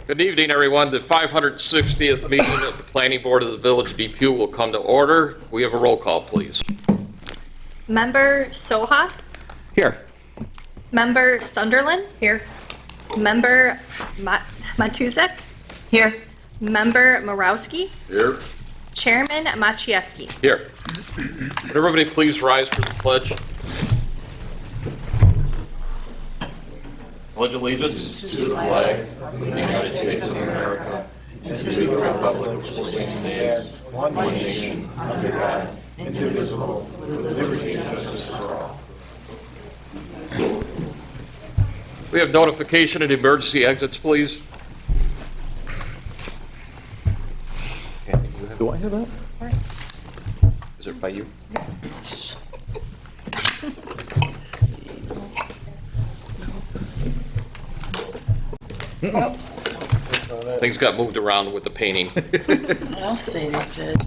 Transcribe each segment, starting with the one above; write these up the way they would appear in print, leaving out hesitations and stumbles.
Good evening, everyone. The 560th meeting of the Planning Board of the Village of Depew will come to order. We have a roll call, please. Member Soha? Here. Member Sunderland? Here. Member Matuzek? Here. Member Morawski? Here. Chairman Maciejewski? Here. Would everybody please rise for the pledge? Pledge allegiance to the flag of the United States of America and to the republic which stands one nation under God, indivisible, with liberty and justice for all. We have notification and emergency exits, please. Do I have that? Is it by you? Things got moved around with the painting. I'll say they did.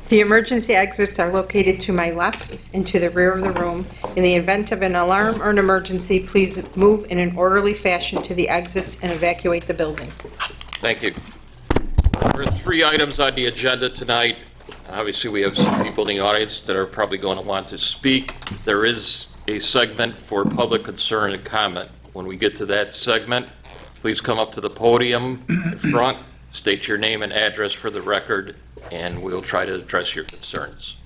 The emergency exits are located to my left and to the rear of the room. In the event of an alarm or an emergency, please move in an orderly fashion to the exits and evacuate the building. Thank you. There are 3 items on the agenda tonight. Obviously, we have some people in the audience that are probably going to want to speak. There is a segment for public concern and comment. When we get to that segment, please come up to the podium in front, state your name and address for the record, and we'll try to address your concerns.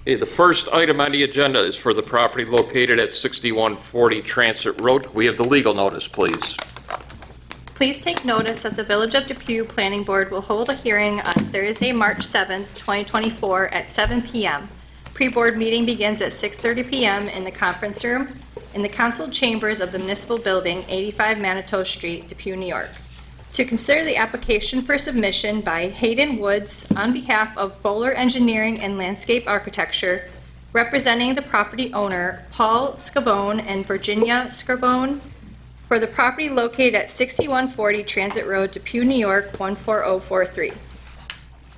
Okay, the first item on the agenda is for the property located at 6140 Transit Road. We have the legal notice, please. Please take notice that the Village of Depew Planning Board will hold a hearing on Thursday, March 7th, 2024 at 7 p.m. Pre-board meeting begins at 6:30 p.m. in the conference room in the council chambers of the municipal building, 85 Manitou Street, Depew, New York. To consider the application for submission by Hayden Woods on behalf of Bowler Engineering and Landscape Architecture, representing the property owner Paul Scabone and Virginia Scabone, for the property located at 6140 Transit Road, Depew, New York, 14043.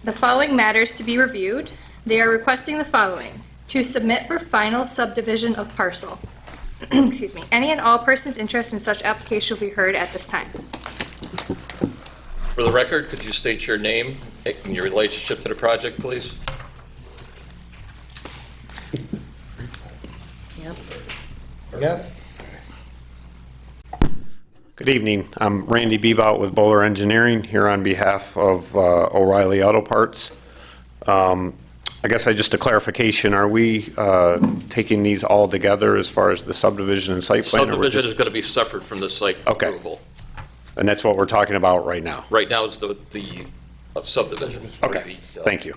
The following matters to be reviewed. They are requesting the following: to submit for final subdivision of parcel. Excuse me. Any and all persons interested in such application will be heard at this time. For the record, could you state your name and your relationship to the project, please? Yep. Good evening. I'm Randy Bebout with Bowler Engineering here on behalf of O'Reilly Auto Parts. I guess just a clarification, are we taking these all together as far as the subdivision and site plan? Subdivision is going to be separate from the site approval. And that's what we're talking about right now? Right now is the subdivision. Okay, thank you.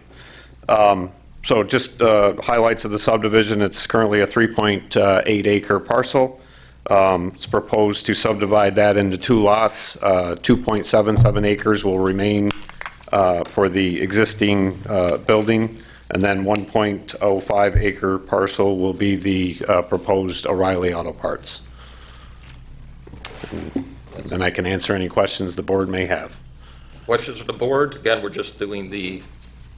So just highlights of the subdivision. It's currently a 3.8 acre parcel. It's proposed to subdivide that into 2 lots. 2.77 acres will remain for the existing building, and then 1.05 acre parcel will be the proposed O'Reilly Auto Parts. And I can answer any questions the board may have. Questions of the board? Again, we're just doing the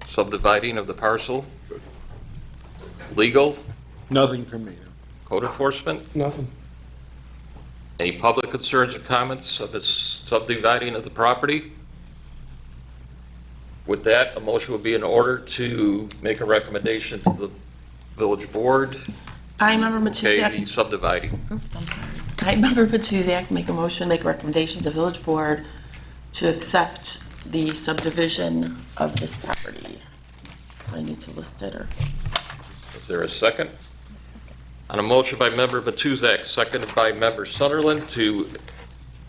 subdividing of the parcel. Legal? Nothing from me. Code enforcement? Nothing. Any public concerns or comments of this subdividing of the property? With that, a motion will be in order to make a recommendation to the village board. I, Member Okay, the Matuzak. subdividing. Oops, I'm sorry. I, Member Matuzak, make a motion, make a recommendation to village board to accept the subdivision of this property. I need to list it, or? Is there a second? On a motion by Member Matuzak, seconded by Member Sunderland to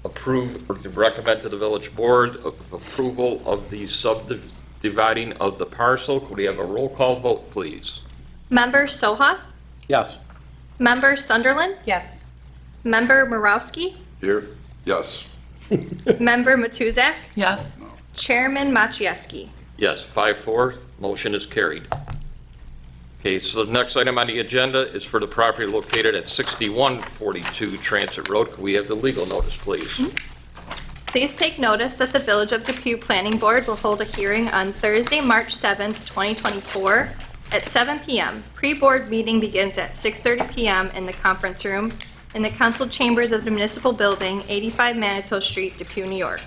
approve or to recommend to the village board of approval of the subdividing of the parcel. Could we have a roll call vote, please? Member Soha? Yes. Member Sunderland? Yes. Member Morawski? Here? Yes. Member Matuzak? Yes. Chairman Maciejewski? Yes, 5-4, motion is carried. Okay, so the next item on the agenda is for the property located at 6142 Transit Road. Could we have the legal notice, please? Please take notice that the Village of Depew Planning Board will hold a hearing on Thursday, March 7th, 2024 at 7 p.m. Pre-board meeting begins at 6:30 p.m. in the conference room in the council chambers of the municipal building, 85 Manitou Street, Depew, New York.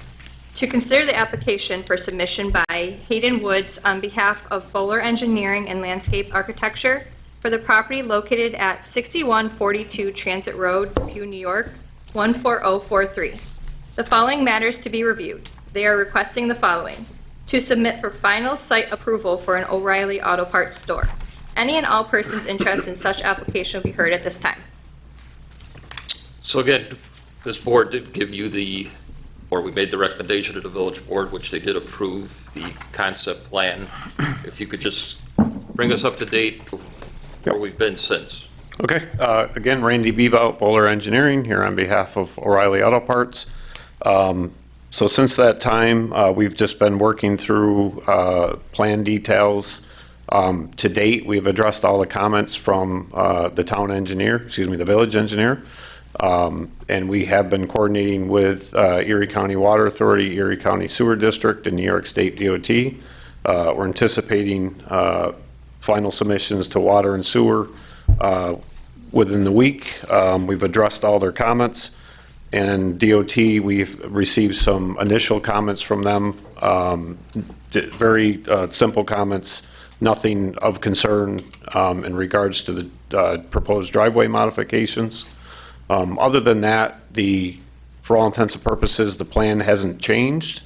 To consider the application for submission by Hayden Woods on behalf of Bowler Engineering and Landscape Architecture for the property located at 6142 Transit Road, Depew, New York, 14043. The following matters to be reviewed. They are requesting the following: to submit for final site approval for an O'Reilly Auto Parts store. Any and all persons interested in such application will be heard at this time. So again, this board did give you we made the recommendation to the village board, which they did approve the concept plan. If you could just bring us up to date where we've been since. Okay, again, Randy Bebout, Bowler Engineering, here on behalf of O'Reilly Auto Parts. So since that time, we've just been working through plan details. To date, we've addressed all the comments from the the village engineer. And we have been coordinating with Erie County Water Authority, Erie County Sewer District, and New York State DOT. We're anticipating final submissions to water and sewer within the week. We've addressed all their comments. And DOT, we've received some initial comments from them, very simple comments, nothing of concern in regards to the proposed driveway modifications. Other than that, for all intents and purposes, the plan hasn't changed.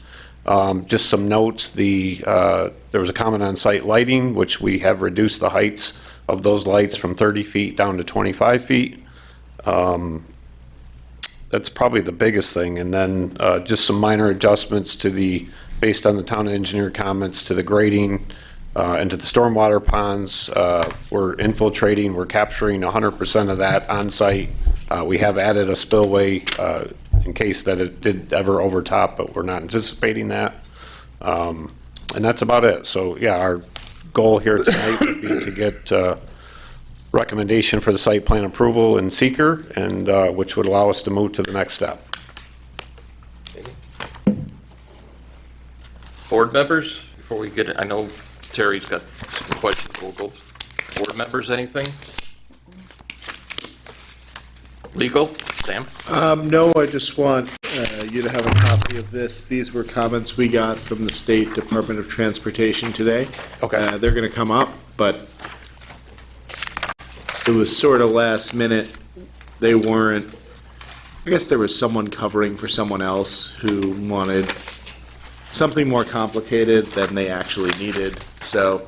Just some notes, there was a comment on site lighting, which we have reduced the heights of those lights from 30 feet down to 25 feet. That's probably the biggest thing. And then just some minor adjustments based on the town engineer comments, to the grading and to the stormwater ponds. We're infiltrating, we're capturing 100% of that on site. We have added a spillway in case that it did ever overtop, but we're not anticipating that. And that's about it. So yeah, our goal here tonight would be to get recommendation for the site plan approval in seeker, and which would allow us to move to the next step. Board members, before we get it, I know Terry's got some questions. We'll go. Board members, anything? Legal? Sam? No, I just want you to have a copy of this. These were comments we got from the State Department of Transportation today. Okay. They're going to come up, but it was sort of last minute. They weren't, I guess there was someone covering for someone else who wanted something more complicated than they actually needed. So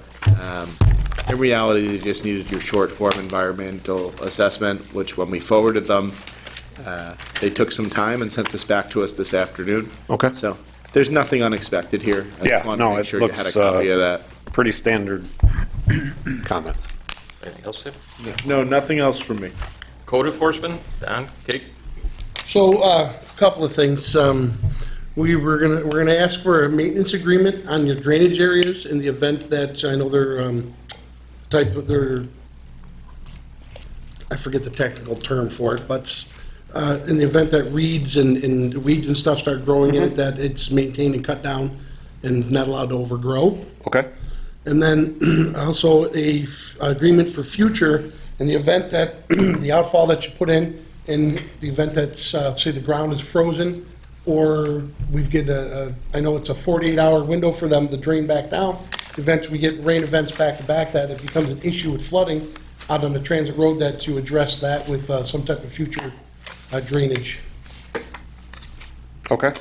in reality, they just needed your short form environmental assessment, which when we forwarded them, they took some time and sent this back to us this afternoon. Okay. So there's nothing unexpected here. I Yeah, just wanted no, to make it sure you had a looks, copy of that. Pretty standard comments. Anything else, Tim? No, nothing else from me. Code enforcement? Don? Kate? So, a couple of things. We're gonna ask for a maintenance agreement on your drainage areas in the event that, I know I forget the technical term for it, but in the event that weeds and stuff start growing in it, that it's maintained and cut down and not allowed to overgrow. Okay. And then also agreement for future, in the event that the outfall that you put in the event that, say, the ground is frozen, or I know it's a 48-hour window for them to drain back down. The event we get rain events back to back, that it becomes an issue with flooding out on the transit road, that you address that with some type of future drainage. Okay.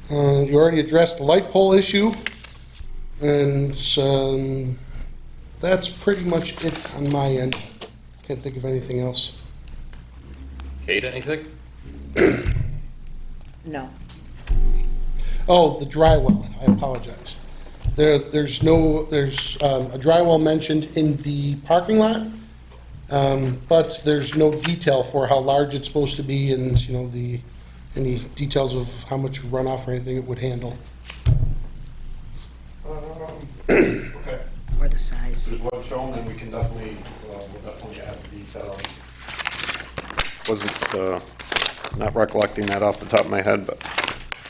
You already addressed the light pole issue, and that's pretty much it on my end. Can't think of anything else. Kate, anything? No. Oh, the dry well, I apologize. There's a dry well mentioned in the parking lot, but there's no detail for how large it's supposed to be, and, any details of how much runoff or anything it would handle. Okay. Or the size. Is what shown, then we can definitely, we'll definitely add the detail. Wasn't, not recollecting that off the top of my head, but.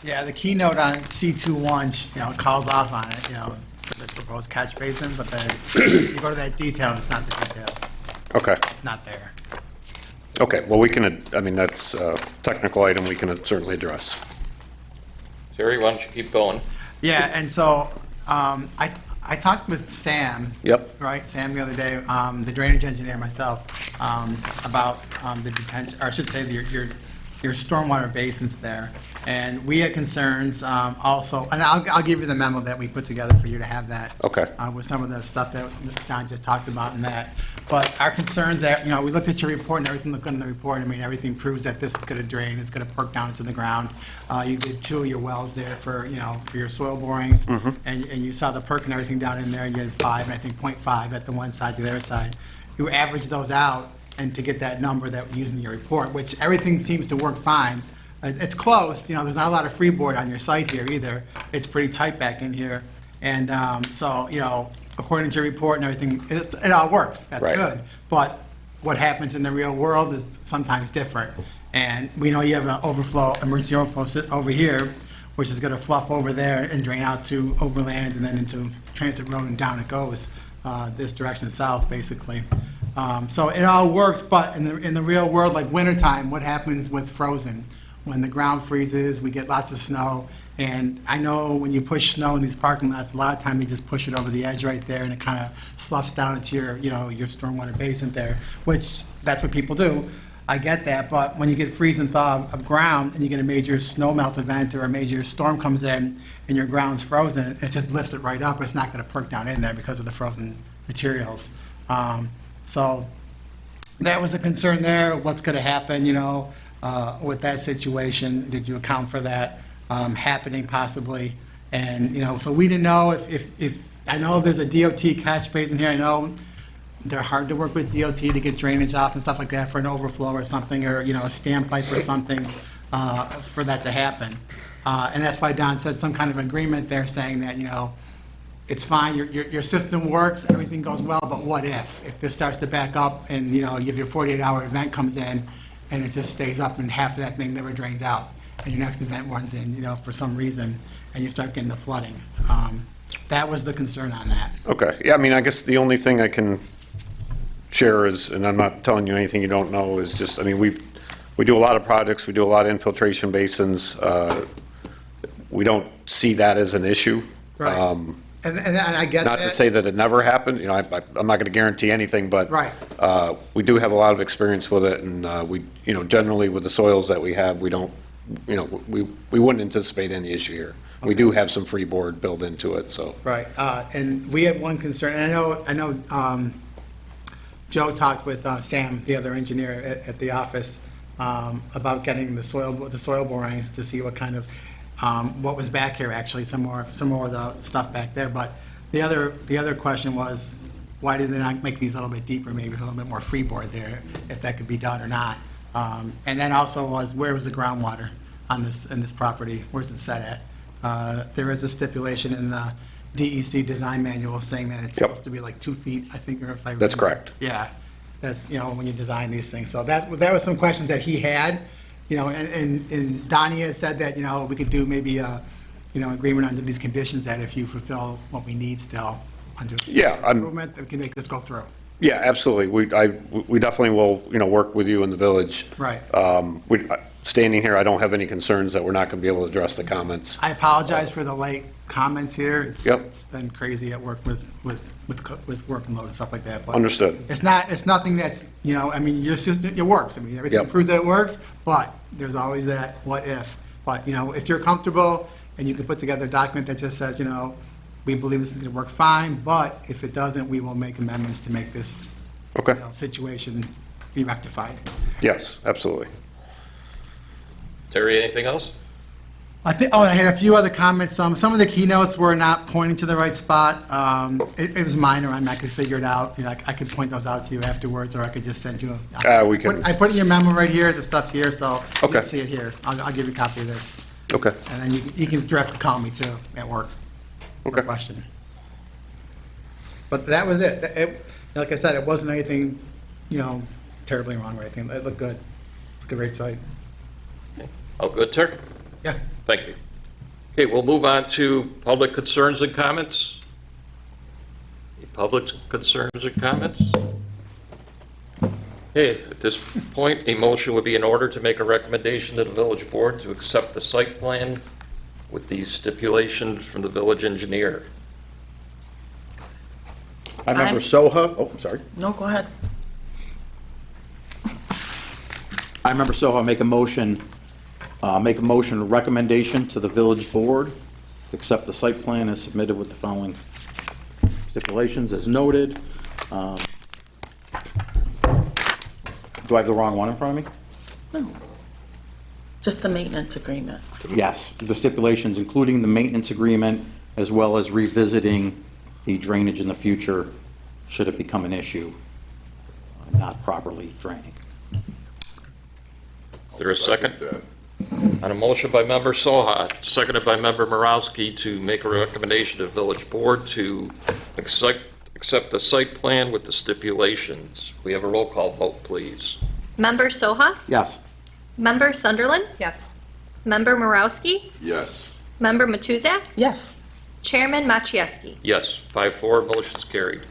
Yeah, the keynote on C21, calls off on it, for the proposed catch basin, but you go to that detail and it's not the detail. Okay, It's not there. okay, well, we can, I mean, that's a technical item we can certainly address. Terry, why don't you keep going? Yeah, and so I talked with Sam. Yep. Right, Sam the other day, the drainage engineer myself, about the detention, or I should say your stormwater basins there. And we had concerns also, and I'll give you the memo that we put together for you to have that. Okay. With some of the stuff that John just talked about and that. But our concerns that, we looked at your report and everything looked good in the report. I mean, everything proves that this is going to drain, it's going to perk down into the ground. You did 2 of your wells there for your soil borings. And you saw the perk and everything down in there. You had 5, and I think 0.5 at the one side to the other side. You averaged those out and to get that number that we used in your report, which everything seems to work fine. It's close, there's not a lot of freeboard on your site here either. It's pretty tight back in here. And so, according to your report and everything, it all works. That's Right. good. But what happens in the real world is sometimes different. And we know you have an emergency overflow over here, which is going to fluff over there and drain out to Overland and then into Transit Road and down it goes, this direction south, basically. So it all works, but in the real world, like wintertime, what happens with frozen? When the ground freezes, we get lots of snow, and I know when you push snow in these parking lots, a lot of time you just push it over the edge right there, and it kind of sloughs down into your stormwater basin there, which that's what people do. I get that, but when you get freeze and thaw of ground, and you get a major snow melt event or a major storm comes in, and your ground's frozen, it just lifts it right up. It's not going to perk down in there because of the frozen materials. So that was a concern there. What's going to happen, with that situation? Did you account for that happening possibly? And, so we didn't know if I know there's a DOT catch basin here. I know they're hard to work with DOT to get drainage off and stuff like that for an overflow or something, or, a standpipe or something for that to happen. And that's why Don said some kind of agreement there saying that, it's fine, your system works, everything goes well, but what if this starts to back up and, you have your 48-hour event comes in and it just stays up and half of that thing never drains out, and your next event runs in, for some reason, and you start getting the flooding. That was the concern on that. Okay, yeah, I mean, I guess the only thing I can share is, and I'm not telling you anything you don't know, is just, I mean, we do a lot of projects, we do a lot of infiltration basins. We don't see that as an issue. Right. And I get that. Not to say that it never happened, I'm not going to guarantee anything, but Right. We do have a lot of experience with it, and we, generally with the soils that we have, we don't, we wouldn't anticipate any issue here. We do have some freeboard built into it, so. Right, and we had one concern, and I know Joe talked with Sam, the other engineer at the office, about getting the soil borings to see what kind of, what was back here, actually, some more of the stuff back there. But the other question was, why did they not make these a little bit deeper, maybe a little bit more freeboard there, if that could be done or not? And then also was, where was the groundwater in this property? Where's it set at? There is a stipulation in the DEC design manual saying that it's Yep. supposed to be like 2 feet, I think, or if I That's remember. correct. Yeah, that's, when you design these things. So that was some questions that he had, and Donnie has said that, we could do maybe a, agreement under these conditions that if you fulfill what we need still under Yeah, improvement, that we can make this go through. Yeah, absolutely. We definitely will, work with you in the village. Right. Standing here, I don't have any concerns that we're not going to be able to address the comments. I apologize for the late comments here. Yep. It's been crazy at work with work and load and stuff like that. But Understood. it's nothing that's, I mean, your system, it works. I mean, everything Yep. proves that it works, but there's always that what if. But, if you're comfortable and you can put together a document that just says, we believe this is going to work fine, but if it doesn't, we will make amendments to make this Okay. situation be rectified. Yes, absolutely. Terry, anything else? I had a few other comments. Some of the keynotes were not pointing to the right spot. It was minor. I could figure it out. I could point those out to you afterwards, or I could just send you. We can. I put in your memo right here. The stuff's here, so you Okay. can see it here. I'll give you a copy of this, Okay. and then you can directly call me too at work. for a Okay. question. But that was it. Like I said, it wasn't anything, terribly wrong or anything. It looked good. It's a great site. All good, sir? Yeah. Thank you. Okay, we'll move on to public concerns and comments. Any public concerns and comments? Okay, at this point, a motion would be in order to make a recommendation to the village board to accept the site plan with the stipulations from the village engineer. I member I'm- Soha, oh, I'm sorry. No, go ahead. I member Soha make a motion recommendation to the village board, accept the site plan as submitted with the following stipulations as noted. Do I have the wrong one in front of me? No. Just the maintenance agreement. Yes, the stipulations, including the maintenance agreement, as well as revisiting the drainage in the future, should it become an issue, not properly draining. Is there a second? On a motion by member Soha, seconded by member Morowski to make a recommendation to the village board to accept the site plan with the stipulations. We have a roll call vote, please. Member Soha? Yes. Member Sunderland? Yes. Member Morowski? Yes. Member Matuzak? Yes. Chairman Maciejewski? Yes, 5-4, motion's carried.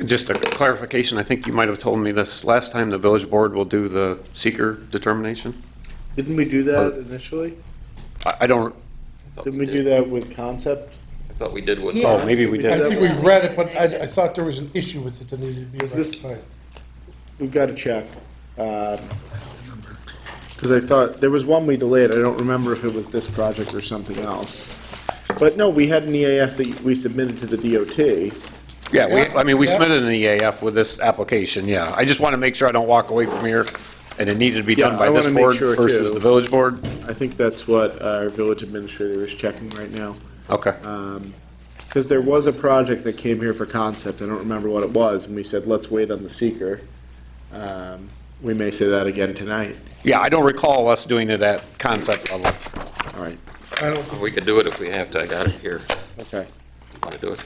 Just a clarification, I think you might have told me this last time, the village board will do the seeker determination? Didn't we do that initially? I don't, Didn't we do that with concept? I thought we did with. oh, maybe we I did. think we read it, but I thought there was an issue with it that needed to be Is this- rectified. We've got to check. Because I thought, there was one we delayed, I don't remember if it was this project or something else. But no, we had an EAF that we submitted to the DOT. Yeah, we Yeah. submitted an EAF with this application, yeah. I just want to make sure I don't walk away from here and it needed to be Yeah, done by I this wanna make board sure, versus too. the village board? I think that's what our village administrator is checking right now. Okay. Because there was a project that came here for concept, I don't remember what it was, and we said, let's wait on the seeker. We may say that again tonight. Yeah, I don't recall us doing it at concept level. All right, I don't, We could do it if we have to. I got it here. okay. Want to do it?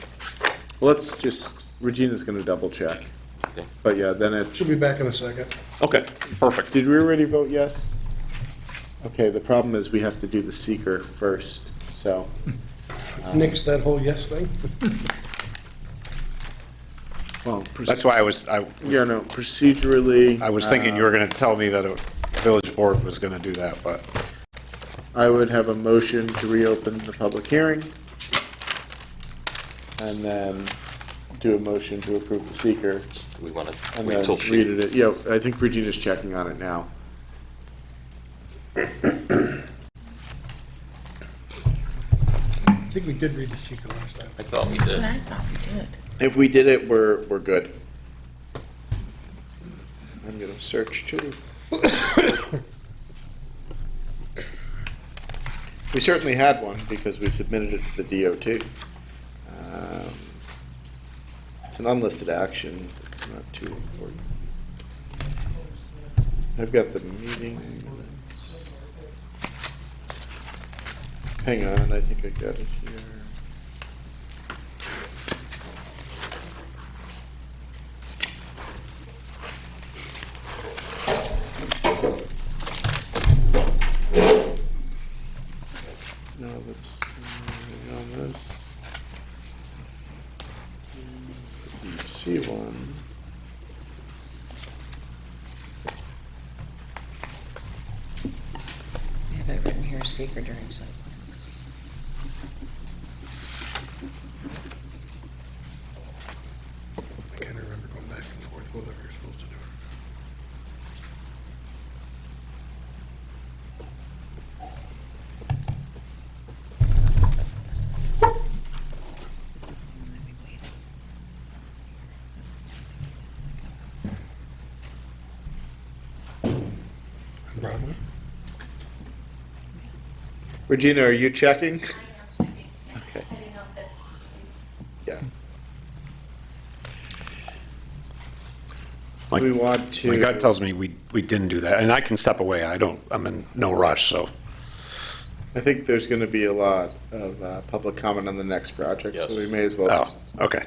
Let's just, Regina's gonna double check. Okay. But yeah, then it, should be back in a second. Okay, perfect. did we already vote yes? Okay, the problem is we have to do the seeker first, so. Nix that whole yes thing. Well, That's why I was Yeah, no, procedurally. I was thinking you were going to tell me that a village board was going to do that, but I would have a motion to reopen the public hearing. And then do a motion to approve the seeker. Do we want to And wait then till she? read it. Yeah, I think Regina's checking on it now. I think we did read the secret last time. I thought we did. I thought we did. If we did it, we're good. I'm gonna search too. We certainly had one because we submitted it to the DOT. It's an unlisted action, it's not too important. I've got the meeting minutes. Hang on, I think I got it here. No, that's on this. You see one. I have it written here, seeker during site plan. I can't remember going back and forth, whatever you're supposed to do. This is the one that we waited. This is the thing, so On Broadway? Regina, are you checking? Okay. Yeah. my, We want to. my gut tells me we didn't do that. And I can step away. I'm in no rush, so. I think there's gonna be a lot of public comment on the next project, so Yes. we may as well Oh, just okay.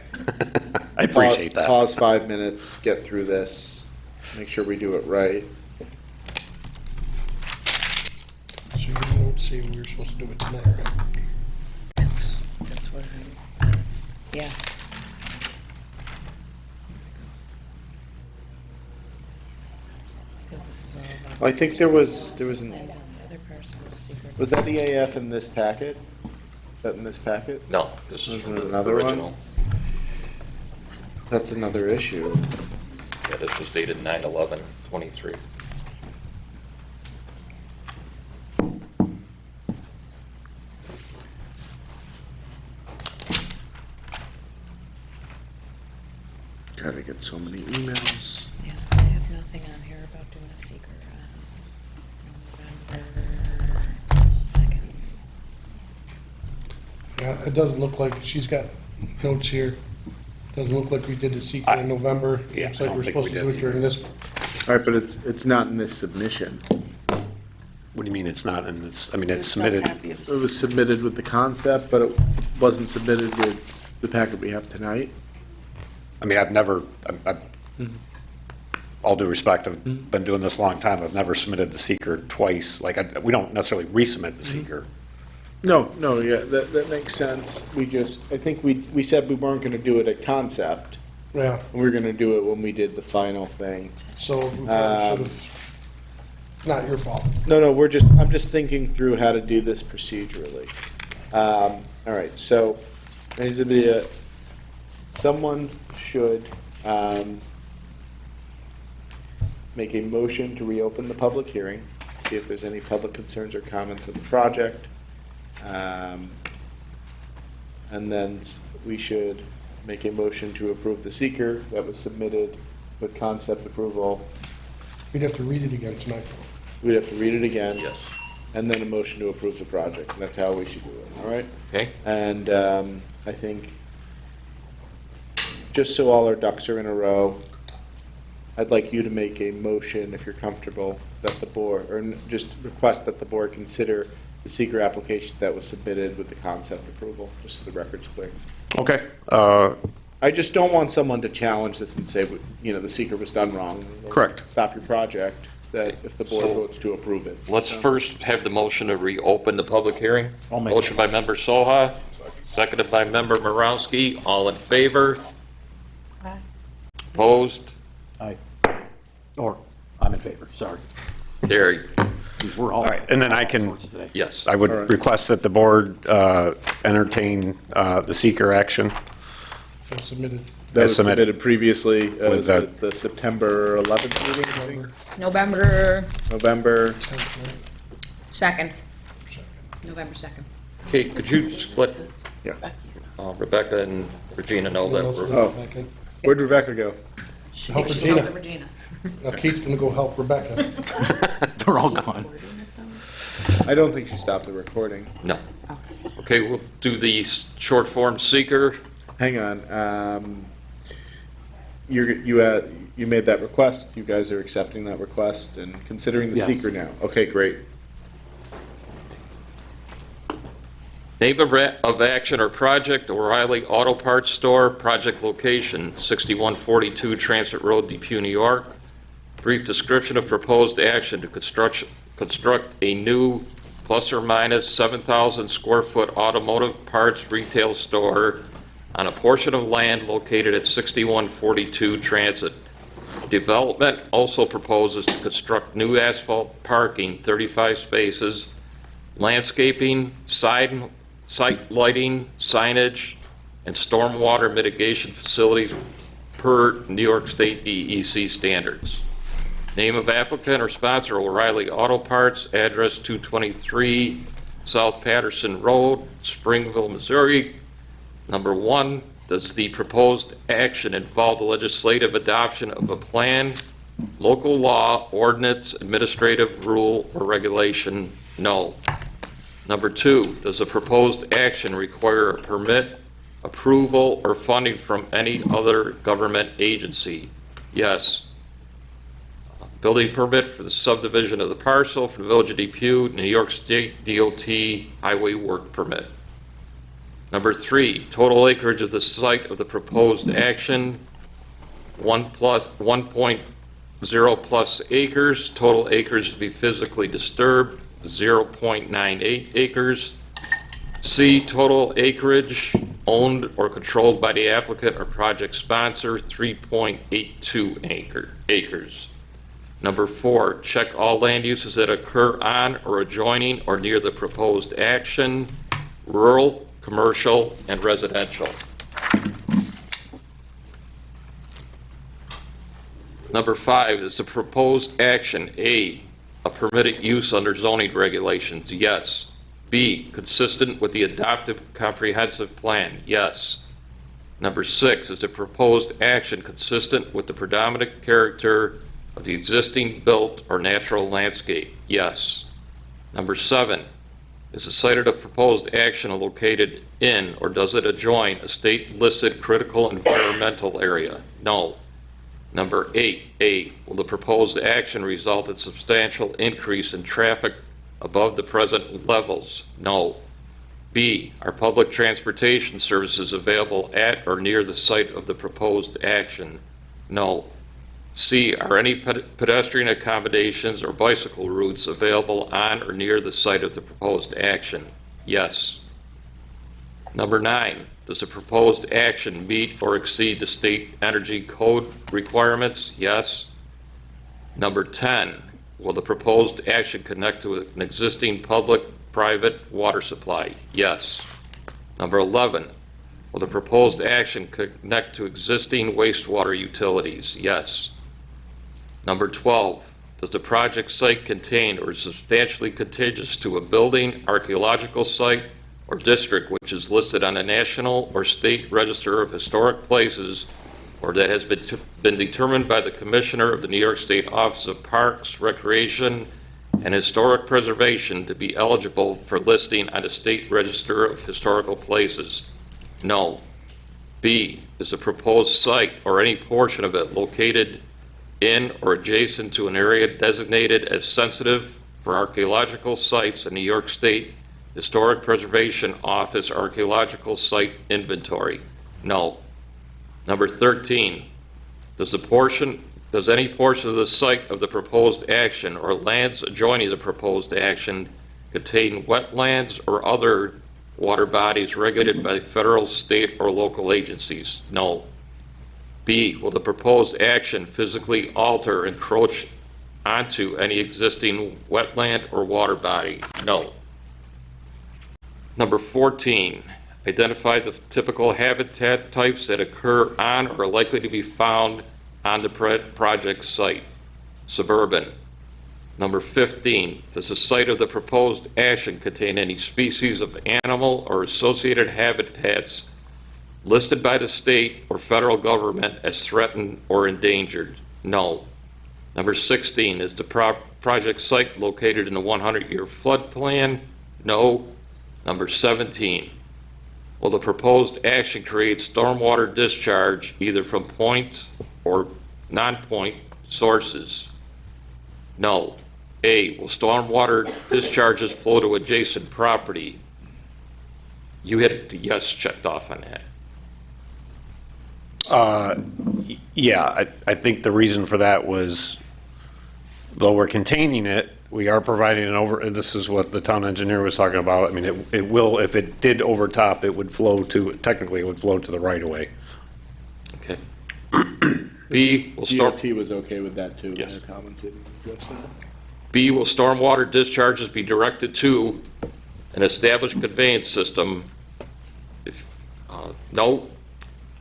I appreciate that. pause 5 minutes, get through this, make sure we do it right. So you don't say we were supposed to do it tonight, right? that's what I, yeah. I think there was was that EAF in this packet? Is that in this packet? No, this is Is from there the another one? original. That's another issue. Yeah, this was dated 9/11/23. God, I get so many emails. Yeah, I have nothing on here about doing a seeker on November 2nd. Yeah, it doesn't look like, she's got notes here. Doesn't look like we did the secret in November. Yeah, Looks I like don't we're think supposed we to do it did. during this. All right, but it's not in this submission. What do you mean it's not in this, I mean, it's There's no submitted, copy of It was submitted with the concept, but it wasn't submitted with the packet we have tonight. I mean, I've never, all due respect, I've been doing this a long time, I've never submitted the seeker twice, like, we don't necessarily resubmit the seeker. No, yeah, that makes sense. I think we said we weren't gonna do it at concept. Yeah, We were gonna do it when we did the final thing. so we probably should have, not your fault. No, I'm just thinking through how to do this procedurally. All right, so, there's gonna be someone should, make a motion to reopen the public hearing, see if there's any public concerns or comments on the project. And then we should make a motion to approve the seeker that was submitted with concept approval. We'd have to read it again tonight. We'd have to read it again. Yes. And then a motion to approve the project. And that's how we should do it, all right? Okay? And I think, just so all our ducks are in a row, I'd like you to make a motion, if you're comfortable, that the board, or just request that the board consider the seeker application that was submitted with the concept approval, just so the record's clear. Okay, I just don't want someone to challenge this and say, the seeker was done wrong. Correct. Stop your project, that if the board votes to approve it. Let's first have the motion to reopen the public hearing. I'll make Motion by member Soha, seconded by member Morowski. All in favor? Aye. Opposed? Aye. Or, I'm in favor, sorry. Carried. We're all right, and then I can, sorts today. Yes. I would All right. request that the board entertain the seeker action. So submitted. That As was submitted. submitted previously, With as the September 11th meeting, I think? November November, 2nd. November 2nd. Okay, could you split yeah. Rebecca and Regina know that we're, Oh. Where'd Rebecca go? Help She's Regina. over Regina. Now Kate's gonna go help Rebecca. They're all gone. I don't think she stopped the recording. no. Okay, we'll do the short form seeker. Hang on, you made that request, you guys are accepting that request and considering the Yes. seeker now. Okay, great. Name of action or project, O'Reilly Auto Parts Store, project location, 6142 Transit Road, Depew, New York. Brief description of proposed action to construct a new plus or minus 7,000 square foot automotive parts retail store on a portion of land located at 6142 Transit. Development also proposes to construct new asphalt parking, 35 spaces, landscaping, site lighting, signage, and stormwater mitigation facilities per New York State DEC standards. Name of applicant or sponsor, O'Reilly Auto Parts, address 223 South Patterson Road, Springville, Missouri. Number 1, does the proposed action involve the legislative adoption of a plan, local law, ordinance, administrative rule, or regulation? No. Number 2, does the proposed action require a permit, approval, or funding from any other government agency? Yes. Building permit for the subdivision of the parcel for the Village of Depew, New York State DOT highway work permit. Number 3, total acreage of the site of the proposed action, 1.0 plus acres, total acres to be physically disturbed, 0.98 acres. C, total acreage owned or controlled by the applicant or project sponsor, 3.82 acres. Number 4, check all land uses that occur on or adjoining or near the proposed action, rural, commercial, and residential. Number 5, is the proposed action A, a permitted use under zoning regulations? Yes. B, consistent with the adopted comprehensive plan? Yes. Number 6, is the proposed action consistent with the predominant character of the existing built or natural landscape? Yes. Number 7, is the site of the proposed action located in or does it adjoin a state-listed critical environmental area? No. Number 8A, will the proposed action result in substantial increase in traffic above the present levels? No. B, are public transportation services available at or near the site of the proposed action? No. C, are any pedestrian accommodations or bicycle routes available on or near the site of the proposed action? Yes. Number 9, does the proposed action meet or exceed the state energy code requirements? Yes. Number 10, will the proposed action connect to an existing public-private water supply? Yes. Number 11, will the proposed action connect to existing wastewater utilities? Yes. Number 12, does the project site contain or is substantially contiguous to a building, archaeological site, or district which is listed on the National or State Register of Historic Places or that has been determined by the Commissioner of the New York State Office of Parks, Recreation, and Historic Preservation to be eligible for listing on the State Register of Historical Places? No. B, is the proposed site or any portion of it located in or adjacent to an area designated as sensitive for archaeological sites in New York State Historic Preservation Office Archaeological Site Inventory? No. Number 13, does any portion of the site of the proposed action or lands adjoining the proposed action contain wetlands or other water bodies regulated by federal, state, or local agencies? No. B, will the proposed action physically alter, encroach onto any existing wetland or water body? No. Number 14, identify the typical habitat types that occur on or are likely to be found on the project site. Suburban. Number 15, does the site of the proposed action contain any species of animal or associated habitats listed by the state or federal government as threatened or endangered? No. Number 16, is the project site located in the 100-year flood plan? No. Number 17, will the proposed action create stormwater discharge either from point or non-point sources? No. A, will stormwater discharges flow to adjacent property? You had the yes checked off on that. Yeah, I think the reason for that was, though we're containing it, we are providing and this is what the town engineer was talking about. I mean, it will, if it did overtop, it would flow to, technically it would flow to the right of way. Okay. B, will DOT was okay with that too. Yes. Their comments didn't address that. B, will stormwater discharges be directed to an established conveyance system? No.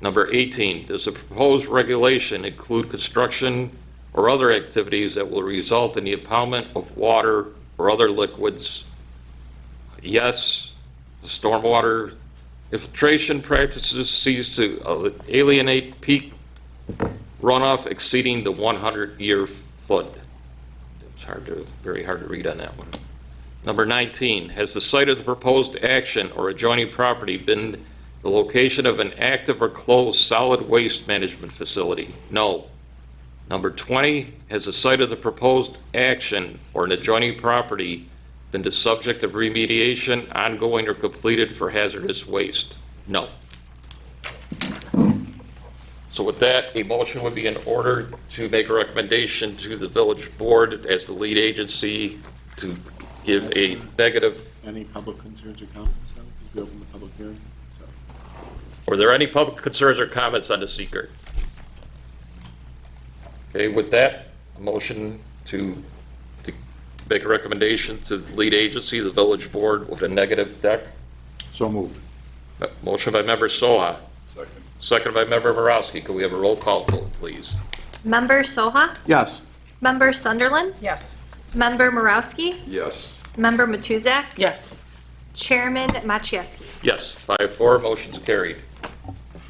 Number 18, does the proposed regulation include construction or other activities that will result in the impoundment of water or other liquids? Yes. The stormwater infiltration practices cease to alienate peak runoff exceeding the 100-year flood. It's very hard to read on that one. Number 19, has the site of the proposed action or adjoining property been the location of an active or closed solid waste management facility? No. Number 20, has the site of the proposed action or an adjoining property been the subject of remediation, ongoing, or completed for hazardous waste? No. So with that, a motion would be in order to make a recommendation to the village board as the lead agency to give a negative. Any public concerns or comments? We open the public hearing. So. Were there any public concerns or comments on the seeker? Okay, with that, a motion to make a recommendation to the lead agency, the village board, with a negative deck? So moved. Motion by member Soha. Second by member Borowski. Could we have a roll call vote, please? Member Soha? Yes. Member Sunderland? Yes. Member Morowski? Yes. Member Matuzak? Yes. Chairman Maciejewski? Yes, 5-4, motion's carried.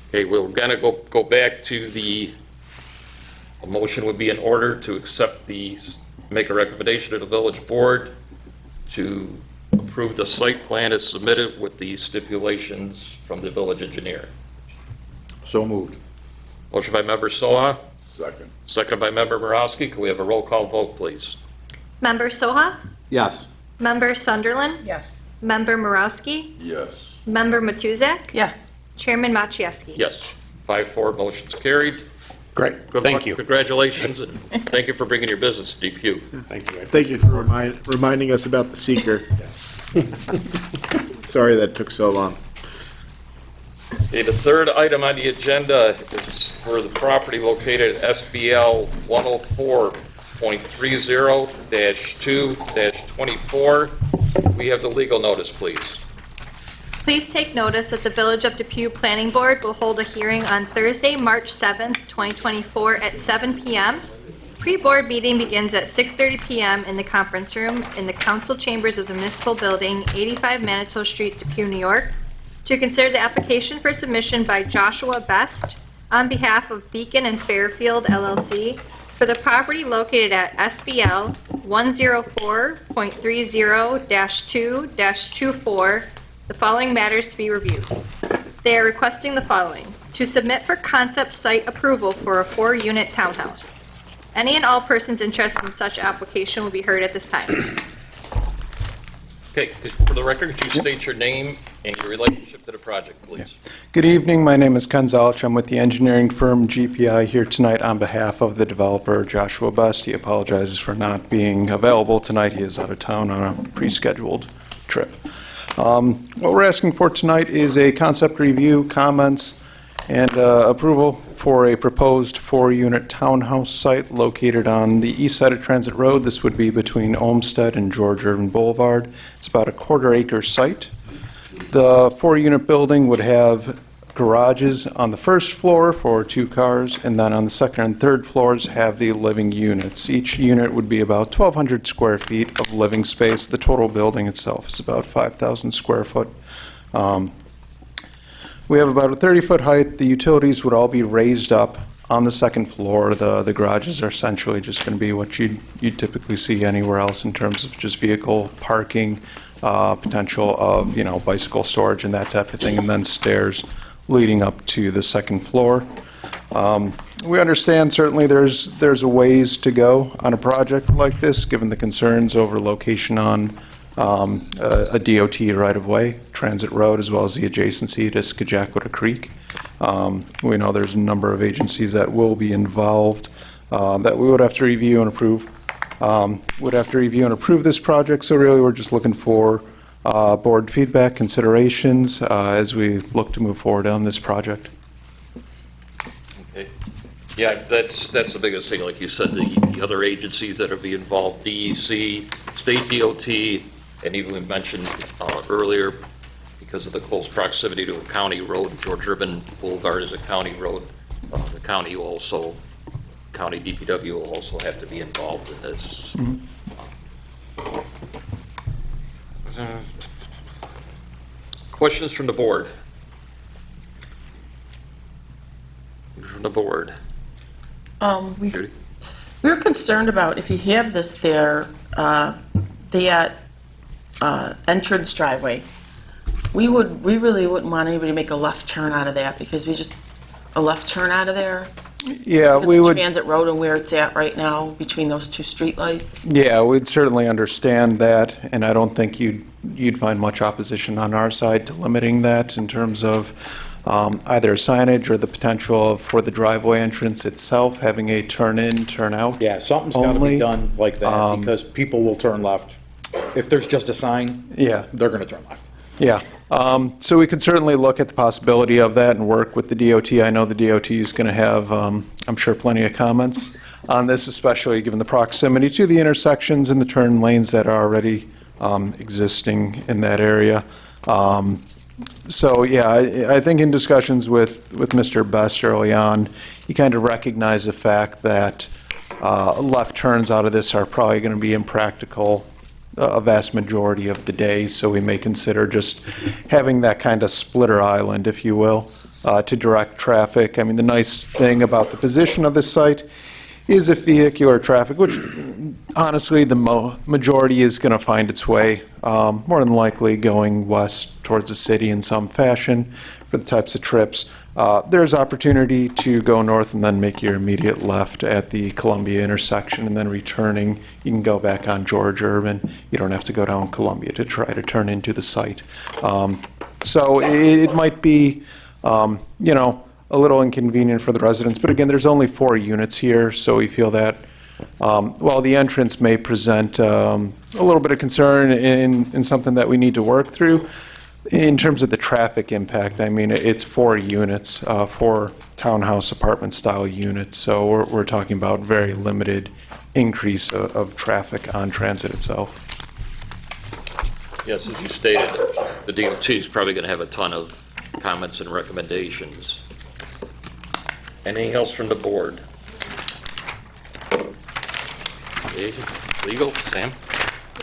Okay, we're gonna go back to a motion would be in order to accept make a recommendation to the village board to approve the site plan as submitted with the stipulations from the village engineer. So moved. Motion by member Soha, Second. seconded by member Borowski. Can we have a roll call vote, please? Member Soha? Yes. Member Sunderland? Yes. Member Morowski? Yes. Member Matuzak? Yes. Chairman Maciejewski? Yes, 5-4, motion's carried. Great, Good thank luck, you. Congratulations, and thank you for bringing your business to Depew. Thank you. Thank you for reminding us about the seeker. Sorry that took so long. Okay, the third item on the agenda is for the property located at SBL 104.30-2-24. We have the legal notice, please. Please take notice that the Village of Depew Planning Board will hold a hearing on Thursday, March 7th, 2024 at 7 p.m. Pre-board meeting begins at 6:30 p.m. in the conference room in the council chambers of the municipal building, 85 Manitou Street, Depew, New York, to consider the application for submission by Joshua Best on behalf of Beacon and Fairfield LLC for the property located at SBL 104.30-2-24. The following matters to be reviewed. They are requesting the following: to submit for concept site approval for a 4-unit townhouse. Any and all persons interested in such application will be heard at this time. Okay, for the record, could you state your name and your relationship to the project, please? Good evening. My name is Ken Zelich. I'm with the engineering firm GPI here tonight on behalf of the developer, Joshua Best. He apologizes for not being available tonight. He is out of town on a pre-scheduled trip. What we're asking for tonight is a concept review, comments, and approval for a proposed 4-unit townhouse site located on the east side of Transit Road. This would be between Olmsted and George Irvin Boulevard. It's about a quarter-acre site. The 4-unit building would have garages on the first floor for 2 cars, and then on the second and third floors have the living units. Each unit would be about 1,200 square feet of living space. The total building itself is about 5,000 square foot. We have about a 30-foot height. The utilities would all be raised up on the second floor. The garages are essentially just going to be what you'd typically see anywhere else in terms of just vehicle parking, potential of, bicycle storage and that type of thing, and then stairs leading up to the second floor. We understand certainly there's a ways to go on a project like this, given the concerns over location on a DOT right-of-way, Transit Road, as well as the adjacency to Skajackwada Creek. We know there's a number of agencies that will be involved that we would have to review and approve. This project, so really we're just looking for board feedback, considerations as we look to move forward on this project. Okay. Yeah, that's the biggest thing, like you said, the other agencies that will be involved, DEC, State DOT, and even we mentioned earlier, because of the close proximity to a county road, George Irvin Boulevard is a county road. The county DPW will also have to be involved in this. Questions from the board? From the board. Judy? We're concerned about if you have this there, the entrance driveway. We really wouldn't want anybody to make a left turn out of that because a left turn out of there. Yeah, Because we of would. Transit Road and where it's at right now between those 2 streetlights. Yeah, we'd certainly understand that, and I don't think you'd find much opposition on our side to limiting that in terms of either signage or the potential for the driveway entrance itself having a turn in, turn out. Yeah, something's got to Only, be done like that because people will turn left. If there's just a sign, Yeah. they're going to turn left. Yeah, so we could certainly look at the possibility of that and work with the DOT. I know the DOT is going to have, I'm sure, plenty of comments on this, especially given the proximity to the intersections and the turn lanes that are already existing in that area. So, yeah, I think in discussions with Mr. Best early on, he kind of recognized the fact that left turns out of this are probably going to be impractical a vast majority of the day, so we may consider just having that kind of splitter island, if you will, to direct traffic. I mean, the nice thing about the position of this site is if vehicular traffic, which honestly the majority is going to find its way, more than likely going west towards the city in some fashion for the types of trips. There's opportunity to go north and then make your immediate left at the Columbia intersection, and then returning, you can go back on George Urban. You don't have to go down Columbia to try to turn into the site. So it might be, a little inconvenient for the residents, but again, there's only 4 units here, so we feel that while the entrance may present a little bit of concern in something that we need to work through, in terms of the traffic impact, I mean, it's 4 units, 4 townhouse apartment style units, so we're talking about very limited increase of traffic on transit itself. Yes, as you stated, the DOT is probably going to have a ton of comments and recommendations. Anything else from the board? Legal, Sam?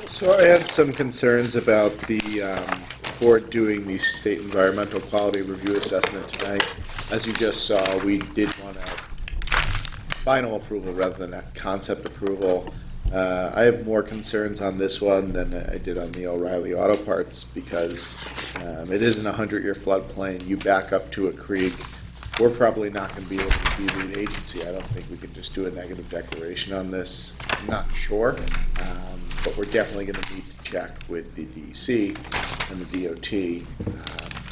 So I had some concerns about the board doing the state environmental quality review assessment tonight. As you just saw, we did want a final approval rather than a concept approval. I have more concerns on this one than I did on the O'Reilly Auto Parts because it isn't a 100-year floodplain. You back up to a creek. We're probably not going to be able to be lead agency. I don't think we can just do a negative declaration on this. I'm not sure, but we're definitely going to need to check with the DEC and the DOT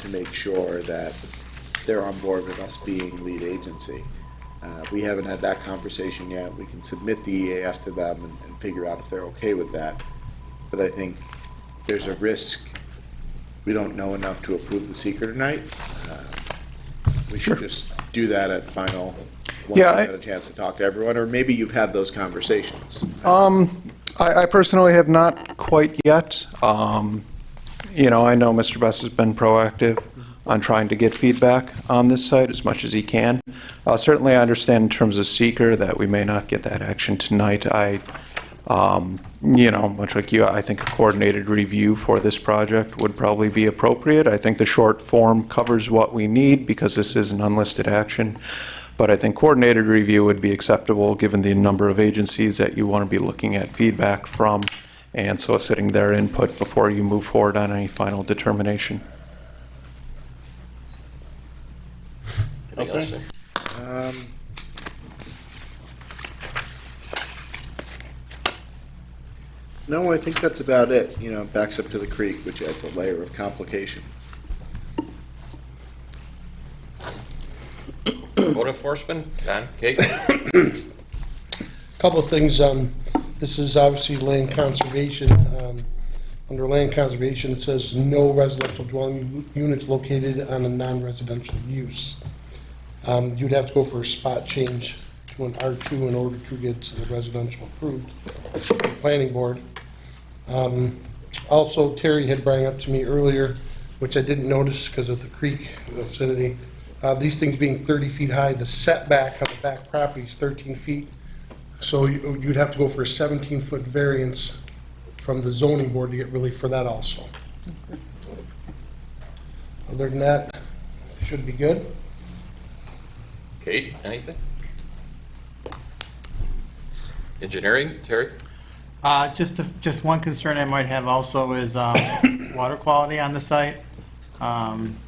to make sure that they're on board with us being lead agency. We haven't had that conversation yet. We can submit the EAF to them and figure out if they're okay with that. But I think there's a risk we don't know enough to approve the seeker tonight. We should just do that at final, once Yeah, we've had a chance to talk to everyone, or maybe you've had those conversations. I personally have not quite yet. I know Mr. Best has been proactive on trying to get feedback on this site as much as he can. Certainly, I understand in terms of seeker that we may not get that action tonight. Much like you, I think a coordinated review for this project would probably be appropriate. I think the short form covers what we need because this is an unlisted action. But I think coordinated review would be acceptable given the number of agencies that you want to be looking at feedback from and soliciting their input before you move forward on any final determination. Anything else, Sam? No, I think that's about it. It backs up to the creek, which adds a layer of complication. Code enforcement, John, Kate? Couple of things, this is obviously land conservation. Under land conservation, it says no residential dwelling units located on a non-residential use. You'd have to go for a spot change to an R2 in order to get the residential approved. Planning board. Also, Terry had brought up to me earlier, which I didn't notice because of the creek vicinity, these things being 30 feet high, the setback on the back property is 13 feet. So you'd have to go for a 17-foot variance from the zoning board to get relief for that also. Other than that, should be good. Kate, anything? Engineering, Terry? Just one concern I might have also is water quality on the site.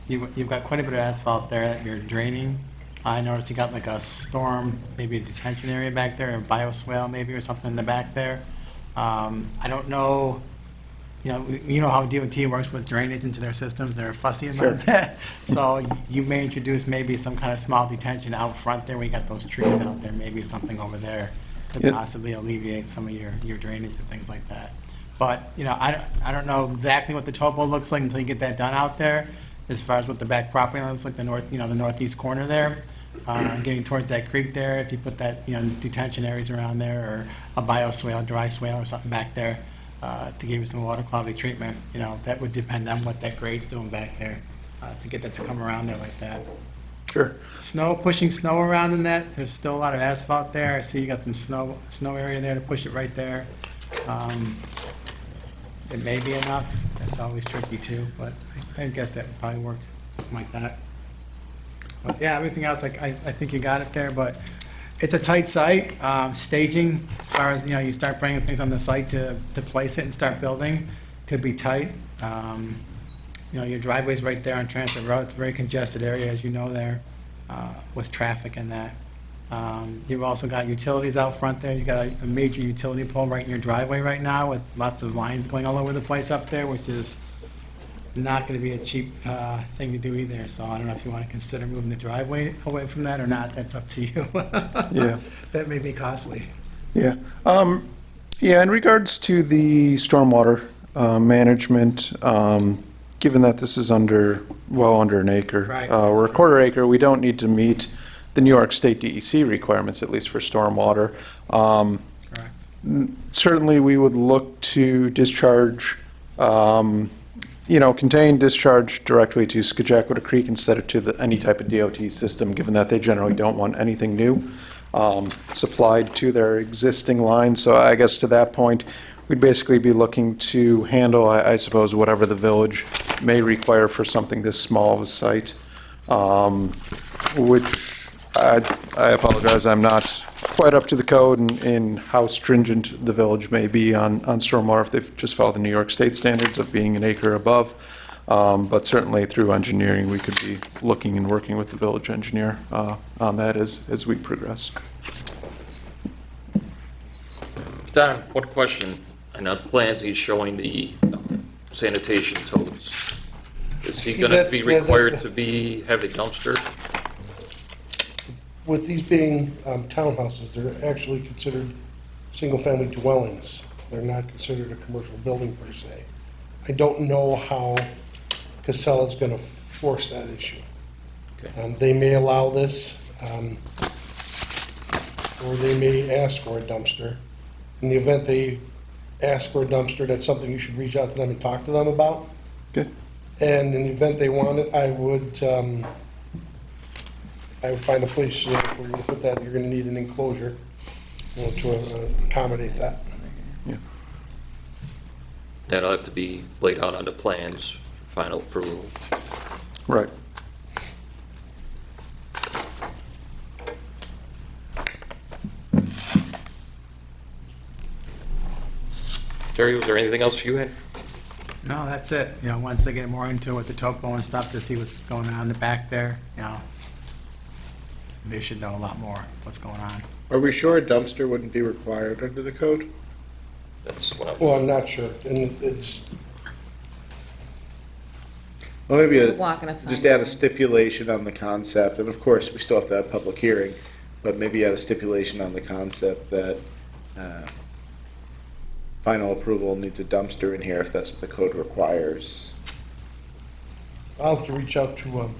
You've got quite a bit of asphalt there that you're draining. I noticed you got like a storm, maybe a detention area back there, a bioswale maybe or something in the back there. I don't know, you know how DOT works with drainage into their systems. They're fussy about that. So you may introduce maybe some kind of small detention out front there. We got those trees out there, maybe something over there could possibly alleviate some of your drainage and things like that. But, I don't know exactly what the topo looks like until you get that done out there, as far as what the back property line looks like, the northeast corner there. getting towards that creek there, if you put that, detention areas around there, or a bioswale, dry swale or something back there, to give you some water quality treatment, that would depend on what that grade's doing back there, to get that to come around there like that. Sure. Pushing snow around in that, there's still a lot of asphalt there. I see you got some snow area there to push it right there. It may be enough. That's always tricky too, but I guess that would probably work, something like that. But yeah, everything else, I think you got it there, but it's a tight site. Staging, as far as, you start bringing things on the site to place it and start building, could be tight. Your driveway's right there on Transit Road. It's a very congested area, as you know there, with traffic and that. You've also got utilities out front there. You've got a major utility pole right in your driveway right now with lots of lines going all over the place up there, which is not going to be a cheap thing to do either. So I don't know if you want to consider moving the driveway away from that or not. That's up to you. Yeah. That may be costly. Yeah. Yeah, in regards to the stormwater management, given that this is well under an acre, Right. we're a quarter acre, we don't need to meet the New York State DEC requirements, at least for stormwater. Correct. Certainly, we would look to discharge, contain discharge directly to Skagakota Creek instead of to any type of DOT system, given that they generally don't want anything new supplied to their existing line. So I guess to that point, we'd basically be looking to handle, I suppose, whatever the village may require for something this small of a site, which I apologize, I'm not quite up to the code in how stringent the village may be on stormwater if they've just followed the New York State standards of being an acre above. But certainly through engineering, we could be looking and working with the village engineer on that as we progress. Don, one question. And on plans, he's showing the sanitation totes. Is he See, going to that's, be required to have a dumpster? With these being townhouses, they're actually considered single-family dwellings. They're not considered a commercial building per se. I don't know how Casella's going to force that issue. Okay. They may allow this, or they may ask for a dumpster. In the event they ask for a dumpster, that's something you should reach out to them and talk to them about. Good. And in the event they want it, I would find a place where you're going to put that. You're going to need an enclosure, to accommodate that. Yeah. That'll have to be laid out on the plans for final approval. Right. Terry, was there anything else you had? No, that's it. Once they get more into it with the topo and stuff to see what's going on in the back there, they should know a lot more what's going on. Are we sure a dumpster wouldn't be required under the code? That's what Well, I'm not sure, and it's, Well, maybe Walking a just fine add a line. stipulation on the concept, and of course, we still have to have public hearing, but maybe add a stipulation on the concept that final approval needs a dumpster in here if that's what the code requires. I'll have to reach out to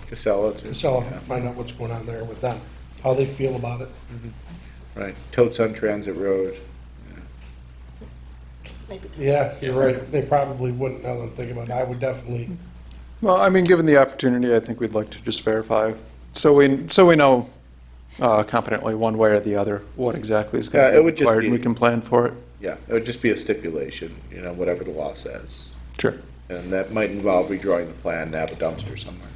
Casella, Casella and find out what's going on there with them, how they feel about it. right, totes on Transit Road. Yeah, you're right. They probably wouldn't, now that I'm thinking about it. I would definitely, Well, I mean, given the opportunity, I think we'd like to just verify, so we know confidently one way or the other what exactly is going Yeah, to it be would just required, be- and we can plan for it. Yeah, it would just be a stipulation, whatever the law says. Sure. And that might involve redrawing the plan to have a dumpster somewhere.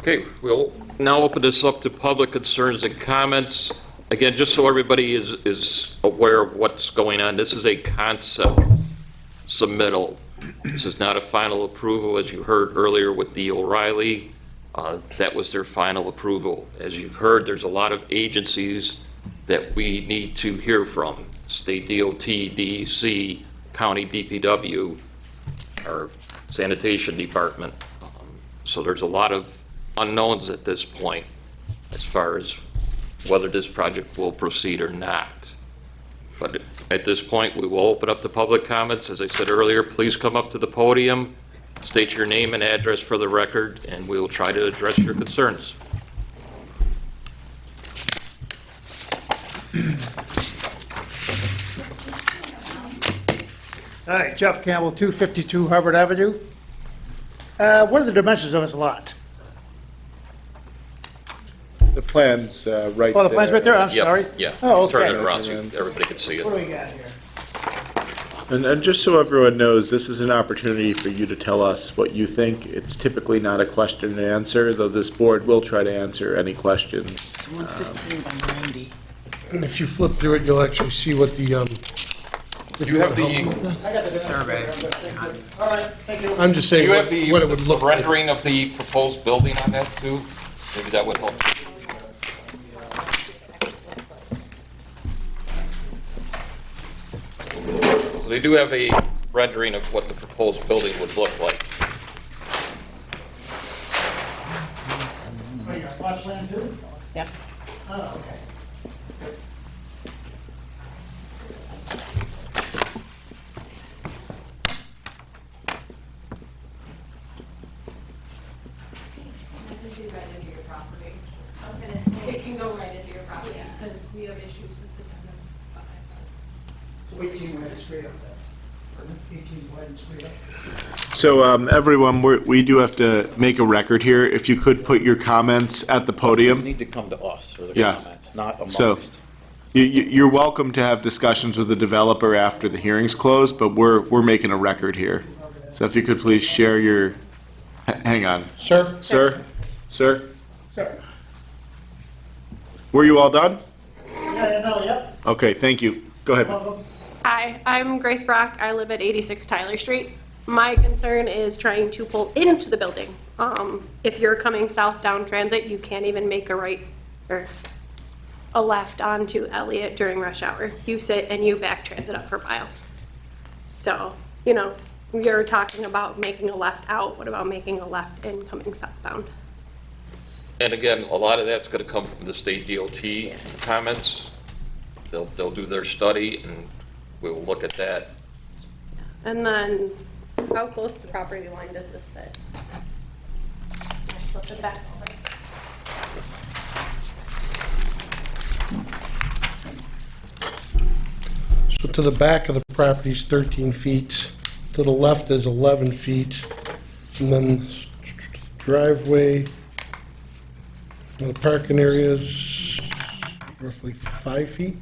Okay, we'll now open this up to public concerns and comments. Again, just so everybody is aware of what's going on, this is a concept submittal. This is not a final approval, as you heard earlier with the O'Reilly. That was their final approval. As you've heard, there's a lot of agencies that we need to hear from. State DOT, DEC, County DPW, our sanitation department. So there's a lot of unknowns at this point as far as whether this project will proceed or not. But at this point, we will open up the public comments. As I said earlier, please come up to the podium, State your name and address for the record, and we will try to address your concerns. All right, Jeff Campbell, 252 Harvard Avenue. What are the dimensions of this lot? The plan's right there. Oh, the plan's right there, I'm Yep, sorry. Yeah. Oh, Just turn okay. it around so everybody can see it. What do we got here? And just so everyone knows, this is an opportunity for you to tell us what you think. It's typically not a question and answer, though this board will try to answer any questions. It's 115 by 90. And if you flip through it, you'll actually see what the, You have the, Survey. All right, thank you. I'm just do saying you have what it would look like. rendering of the proposed building on that too? Maybe that would help. They do have a rendering of what the proposed building would look like. Oh, you got plot plan too? Yep. Oh, okay. It can go right into your property, because we have issues with the tenants behind us. So 18 wide and straight up there. 18 wide and straight up. So everyone, we do have to make a record here. If you could put your comments at the You podium. need to come to us for the Yeah. comments, not So- amongst. You're welcome to have discussions with the developer after the hearing's closed, but we're making a record here. So if you could please share your, hang on. Sir? Sir? Sir? Sorry. Were you all done? Yeah, no, yep. Okay, thank you. Go ahead. Welcome. Hi, I'm Grace Brock. I live at 86 Tyler Street. My concern is trying to pull into the building. If you're coming south down Transit, you can't even make a right or a left onto Elliott during rush hour. You sit and you back transit up for miles. So, you're talking about making a left out. What about making a left in coming southbound? And again, a lot of that's going to come from the state DOT comments. They'll do their study, and we will look at that. And then, how close to property line does this sit? Flip it back over. So to the back of the property is 13 feet, to the left is 11 feet, and then driveway, and the parking area is roughly 5 feet.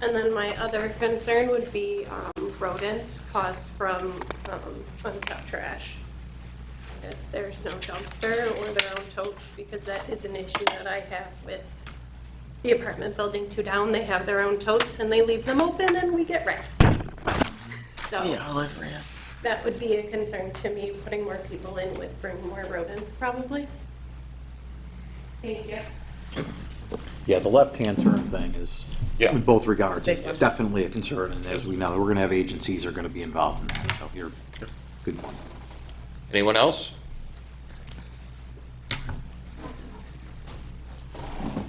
And then my other concern would be rodents caused from unkept trash. If there's no dumpster or their own totes, because that is an issue that I have with the apartment building two down. They have their own totes and they leave them open and we get rats. So Yeah, I'll live rats. that would be a concern to me. Putting more people in would bring more rodents probably. Thank you. Yeah, the left-hand turn thing is, Yeah. in both regards, It's a big one. definitely a concern, and as we know, we're gonna have agencies are gonna be involved in that, so you're, good point. Anyone else?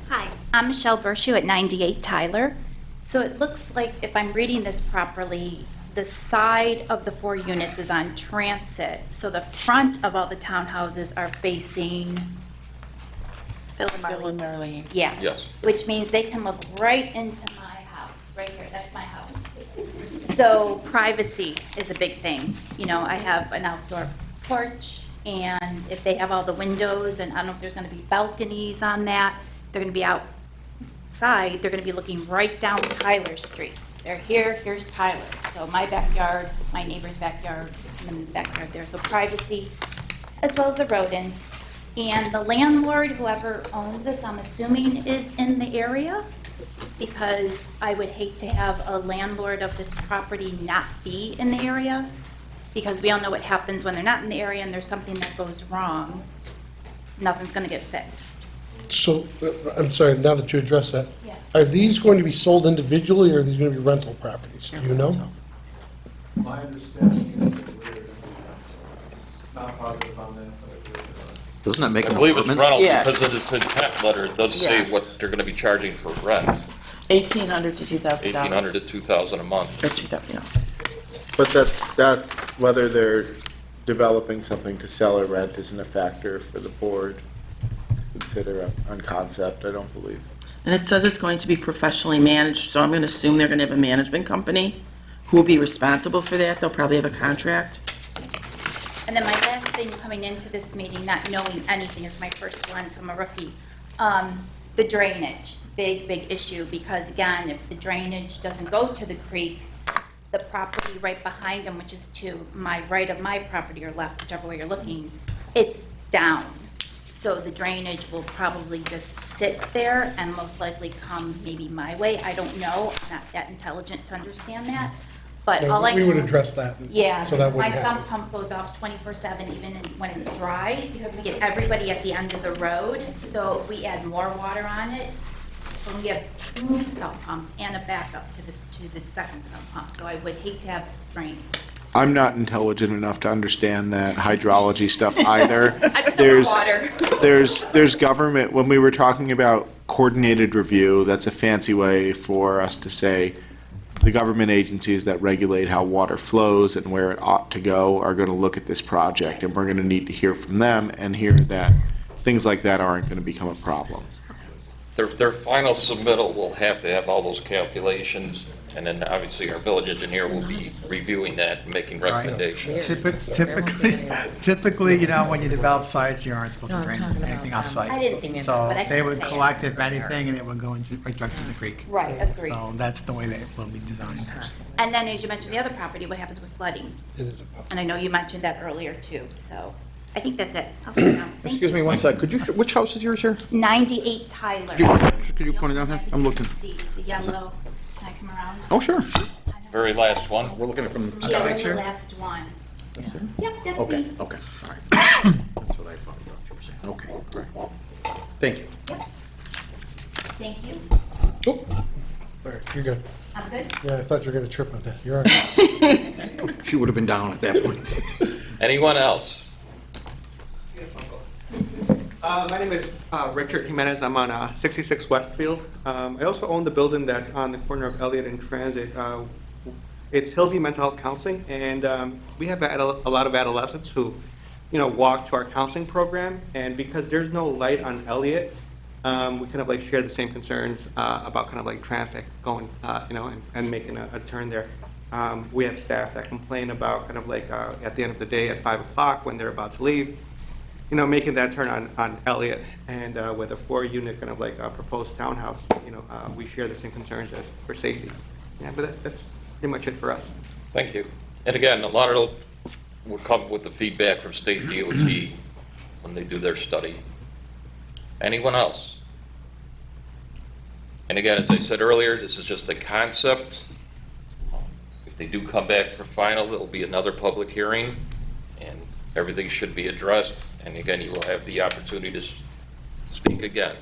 Hi, I'm Michelle Vershu at 98 Tyler. So it looks like, if I'm reading this properly, the side of the 4 units is on Transit, so the front of all the townhouses are facing Fill in our lanes. Yeah. Yes. Which means they can look right into my house, right here, that's my house. So privacy is a big thing. I have an outdoor porch, and if they have all the windows, and I don't know if there's gonna be balconies on that, they're gonna be outside, they're gonna be looking right down Tyler Street. They're here, here's Tyler. So my backyard, my neighbor's backyard, and then the backyard there. So privacy, as well as the rodents. And the landlord, whoever owns this, I'm assuming is in the area, because I would hate to have a landlord of this property not be in the area, because we all know what happens when they're not in the area and there's something that goes wrong. Nothing's gonna get fixed. So, I'm sorry, now that you address that, Yeah. are these going to be sold individually, or are these going to be rental properties? Do you know? My understanding is that we're not positive on that, but Doesn't that make I them believe it's apartments? rental Yeah. because of its intent letter. It does say Yes. what they're going to be charging for rent, $1,800 to $2,000. $1,800 to $2,000 a month. Or 2,000, yeah. But that, whether they're developing something to sell or rent isn't a factor for the board to consider on concept, I don't believe. And it says it's going to be professionally managed, so I'm going to assume they're going to have a management company who will be responsible for that. They'll probably have a contract. And then my last thing coming into this meeting, not knowing anything, is my first one, so I'm a rookie. The drainage, big issue, because again, if the drainage doesn't go to the creek, the property right behind them, which is to my right of my property or left, whichever way you're looking, it's down. So the drainage will probably just sit there and most likely come maybe my way. I don't know, I'm not that intelligent to understand that. But all I We would address that. yeah, So that my wouldn't sump happen. pump goes off 24/7 even when it's dry, because we get everybody at the end of the road. So if we add more water on it, when we have 2 sump pumps and a backup to the second sump pump. So I would hate to have rain. I'm not intelligent enough to understand that hydrology stuff either. I just don't want water. There's government, when we were talking about coordinated review, that's a fancy way for us to say the government agencies that regulate how water flows and where it ought to go are going to look at this project, and we're going to need to hear from them and hear that things like that aren't going to become a problem. Their final submittal will have to have all those calculations, and then obviously our village engineer will be reviewing that and making recommendations. Typically, when you develop sites, you aren't supposed to drain anything off-site. I didn't think so, So but I they can would say collect, it. if anything, and it would go right direct to the creek. Right, agreed. So that's the way they will be designed. And then as you mentioned the other property, what happens with flooding? It is a And I know you mentioned that earlier too, so I think that's it. I'll sit down. Thank Excuse you. me one sec, which house is yours here? 98 Tyler. Could you point it out here? I'm looking. See the yellow, can I come around? Oh, sure. Very last one. We're looking at it from the Yeah, sky. the last one. Yep, that's Okay, me. okay, all right. That's what I thought you were saying. Okay, all right. Thank you. Thank you. All right, you're good. I'm good. Yeah, I thought you were going to trip on that. You're all right. She would have been down at that point. Anyone else? My name is Richard Jimenez. I'm on 66 Westfield. I also own the building that's on the corner of Elliott and Transit. It's Hillview Mental Health Counseling, and we have a lot of adolescents who, walk to our counseling program. And because there's no light on Elliott, we kind of share the same concerns about kind of traffic going, and making a turn there. We have staff that complain about kind of at the end of the day at 5 o'clock when they're about to leave, making that turn on Elliott, and with a 4-unit kind of proposed townhouse, we share the same concerns as for safety. Yeah, but that's pretty much it for us. Thank you. And again, a lot of it will come with the feedback from state DOT when they do their study. Anyone else? And again, as I said earlier, this is just a concept. If they do come back for final, there'll be another public hearing, and everything should be addressed. And again, you will have the opportunity to speak again.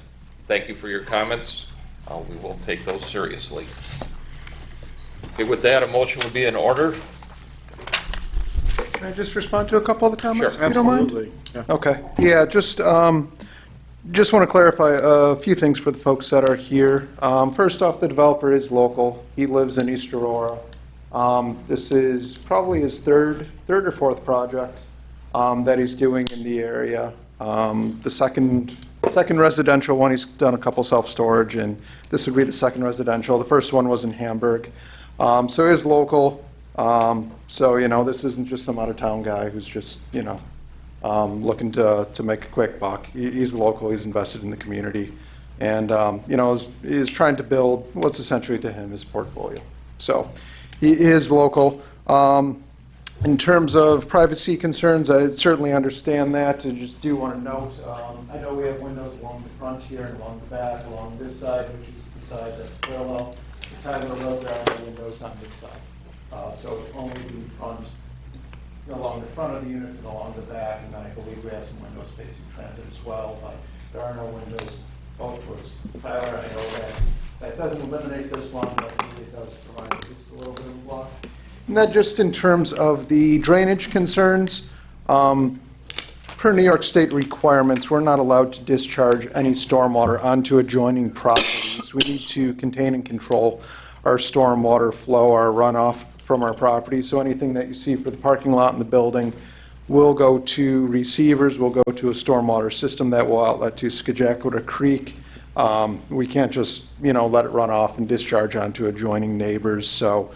Thank you for your comments. We will take those seriously. Okay, with that, a motion would be in order. Can I just respond to a couple of the comments, Sure, if you don't mind? Absolutely. Yeah. Okay, yeah, just want to clarify a few things for the folks that are here. First off, the developer is local. He lives in East Aurora. This is probably his third or fourth project that he's doing in the area. The second residential one, he's done a couple self-storage, and this would be the second residential. The first one was in Hamburg. So he is local. So, this isn't just some out-of-town guy who's just, looking to make a quick buck. He's local, he's invested in the community, and, is trying to build what's essentially to him his portfolio. So he is local. In terms of privacy concerns, I certainly understand that. I just do want to note, I know we have windows along the front here and along the back, along this side, which is the side that's parallel. The side of the road, there are no windows on this side. So it's only the front, along the front of the units and along the back, and I believe we have some windows facing transit as well, but there are no windows both towards Tyler. I know that doesn't eliminate this one, but it does provide at least a little bit of a block. And that just in terms of the drainage concerns, per New York State requirements, we're not allowed to discharge any stormwater onto adjoining properties. We need to contain and control our stormwater flow, our runoff from our property. So anything that you see for the parking lot and the building will go to receivers, will go to a stormwater system that will outlet to Skajackwada Creek. We can't just, let it run off and discharge onto adjoining neighbors. So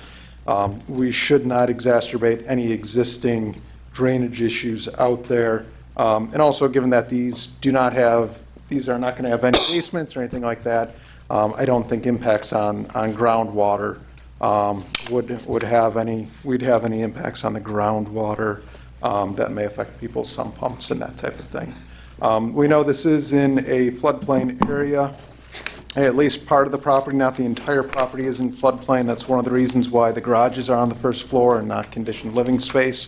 we should not exacerbate any existing drainage issues out there. And also, given that these are not going to have any basements or anything like that, I don't think impacts on groundwater we'd have any impacts on the groundwater that may affect people's sump pumps and that type of thing. We know this is in a floodplain area. At least part of the property, not the entire property, is in floodplain. That's one of the reasons why the garages are on the first floor and not conditioned living space.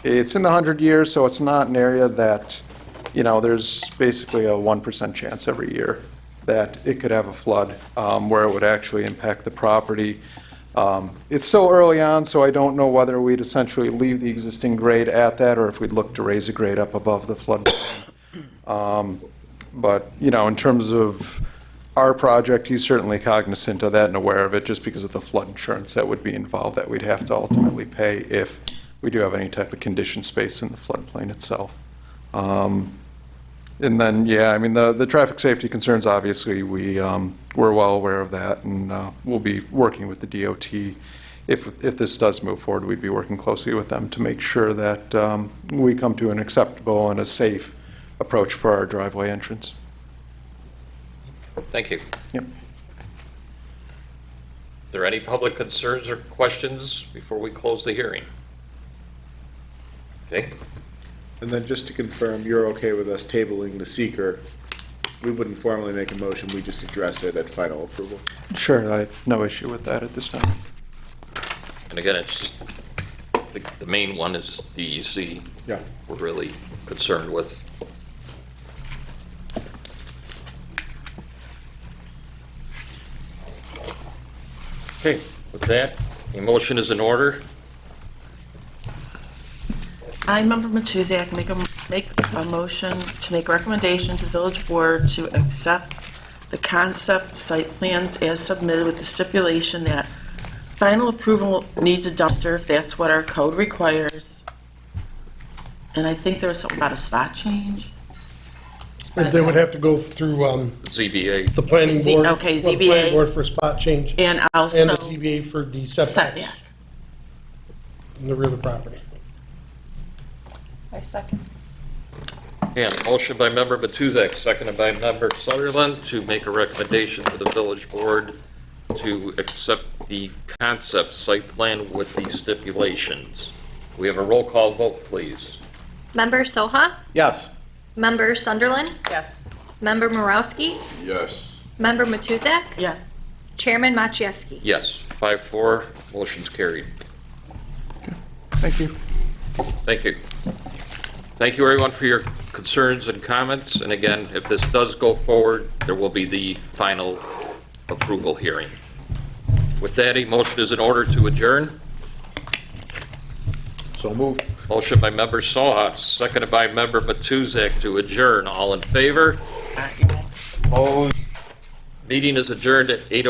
It's in the 100 years, so it's not an area that, there's basically a 1% chance every year that it could have a flood where it would actually impact the property. It's still early on, so I don't know whether we'd essentially leave the existing grade at that or if we'd look to raise a grade up above the floodplain. But, in terms of our project, he's certainly cognizant of that and aware of it just because of the flood insurance that would be involved that we'd have to ultimately pay if we do have any type of conditioned space in the floodplain itself. And then, the traffic safety concerns, obviously, we're well aware of that, and we'll be working with the DOT. If this does move forward, we'd be working closely with them to make sure that we come to an acceptable and a safe approach for our driveway entrance. Thank you. Yep. Are there any public concerns or questions before we close the hearing? Okay. And then just to confirm, you're okay with us tabling the seeker? We wouldn't formally make a motion, we just address it at final approval. Sure, I have no issue with that at this time. And again, it's just, the main one is DEC. Yeah. We're really concerned with. Okay, with that, the motion is in order. I, Member Matuzak, make a motion to make a recommendation to the village board to accept the concept site plans as submitted with the stipulation that final approval needs a dumpster if that's what our code requires. And I think there was something about a spot change. And they would have to go through ZBA. the planning board. Okay, well, the ZBA. planning board for a spot change. And also. And the ZBA for the setbacks Setback. in the rear of the property. I second. And motion by Member Matuzak, seconded by Member Sutherland, to make a recommendation to the village board to accept the concept site plan with the stipulations. We have a roll call vote, please. Member Soha? Yes. Member Sunderland? Yes. Member Morowski? Yes. Member Matuzak? Yes. Chairman Maciejewski? Yes, 5-4, motion's carried. Thank you. Thank you. Thank you, everyone, for your concerns and comments. And again, if this does go forward, there will be the final approval hearing. With that, a motion is in order to adjourn. So moved. Motion by Member Soha, seconded by Member Matuzak to adjourn. All in favor? Opposed? Meeting is adjourned at 8:00.